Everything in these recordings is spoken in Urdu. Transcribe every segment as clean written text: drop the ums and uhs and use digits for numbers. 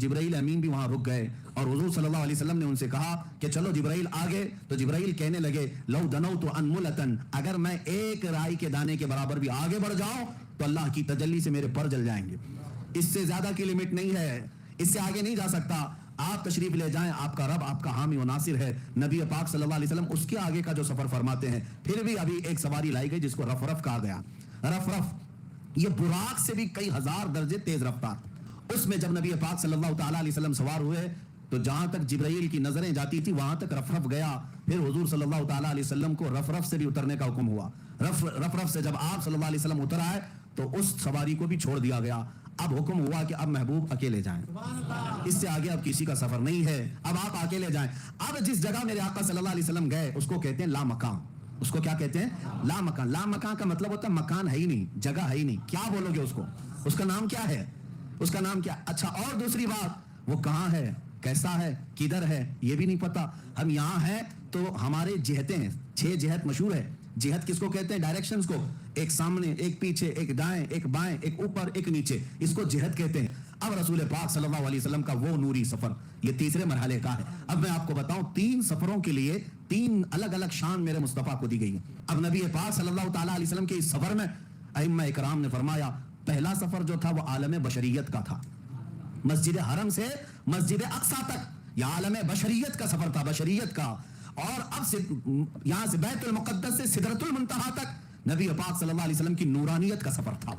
جبرائیل امین بھی وہاں رک گئے اور حضور صلی اللہ علیہ وسلم نے ان سے کہا کہ چلو جبرائیل آگے. تو جبرائیل کہنے لگے لو دنوت انملتن، اگر میں ایک رائی کے دانے کے برابر بھی آگے بڑھ جاؤں تو اللہ کی تجلی سے میرے پر جل جائیں گے. اس سے زیادہ کی لمٹ نہیں ہے، اس سے آگے نہیں جا سکتا. آپ تشریف لے جائیں، آپ کا رب آپ کا حامی و ناصر ہے. نبی پاک صلی اللہ علیہ وسلم اس کے آگے کا جو سفر فرماتے ہیں. پھر بھی ابھی ایک سواری لائی گئی جس کو رف رف کہا گیا. رف رف یہ براق سے بھی کئی ہزار درجے تیز رفتار. اس میں جب نبی پاک صلی اللہ تعالیٰ علیہ وسلم سوار ہوئے تو جہاں تک جبرائیل کی نظریں جاتی تھی وہاں تک رف رف گیا. پھر حضور صلی اللہ تعالیٰ علیہ وسلم کو رف رف سے بھی اترنے کا حکم ہوا. رف رف سے جب آپ صلی اللہ علیہ وسلم اتر آئے تو اس سواری کو بھی چھوڑ دیا گیا. اب حکم ہوا کہ اب محبوب اکیلے جائیں، اس سے آگے اب کسی کا سفر نہیں ہے، اب آپ اکیلے جائیں. اب جس جگہ میرے آقا صلی اللہ علیہ وسلم گئے اس کو کہتے ہیں لا مکان. اس کو کیا کہتے ہیں؟ لا مکان. لا مکان کا مطلب ہوتا ہے مکان ہے ہی نہیں، جگہ ہے ہی نہیں. کیا بولو گے اس کو؟ اس کا نام کیا ہے؟ اس کا نام کیا؟ اچھا، اور دوسری بات، وہ کہاں ہے، کیسا ہے، کدھر ہے، یہ بھی نہیں پتا. ہم یہاں ہیں تو ہمارے جہتیں ہیں، 6 جہت مشہور ہے. جہت کس کو کہتے ہیں؟ ڈائریکشنز کو. ایک سامنے، ایک پیچھے، ایک دائیں، ایک بائیں، ایک اوپر، ایک نیچے، اس کو جہت کہتے ہیں. اب رسول پاک صلی اللہ علیہ وسلم کا وہ نوری سفر یہ تیسرے مرحلے کا ہے. اب میں آپ کو بتاؤں 3 سفروں کے لیے 3 الگ الگ شان میرے مصطفیٰ کو دی گئی ہے. اب نبی پاک صلی اللہ تعالیٰ علیہ وسلم کے اس سفر میں ائمہ اکرام نے فرمایا پہلا سفر جو تھا وہ عالم بشریت کا تھا. مسجد حرم سے مسجد اقصی تک یہ عالم بشریت کا سفر تھا، بشریت کا. اور اب یہاں سے بیت المقدس سے سدرۃ المنتہا تک نبی پاک صلی اللہ علیہ وسلم کی نورانیت کا سفر تھا.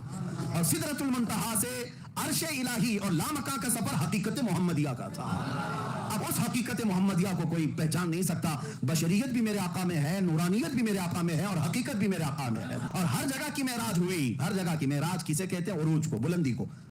اور سدرۃ المنتہا سے عرش الہی اور لامکاں کا سفر حقیقت محمدیہ کا تھا. اب اس حقیقت محمدیہ کو کوئی پہچان نہیں سکتا. بشریت بھی میرے آقا میں ہے، نورانیت بھی میرے آقا میں ہے، اور حقیقت بھی میرے آقا میں ہے. اور ہر جگہ کی معراج ہوئی. ہر جگہ کی معراج کسے کہتے ہیں؟ عروج کو، بلندی کو.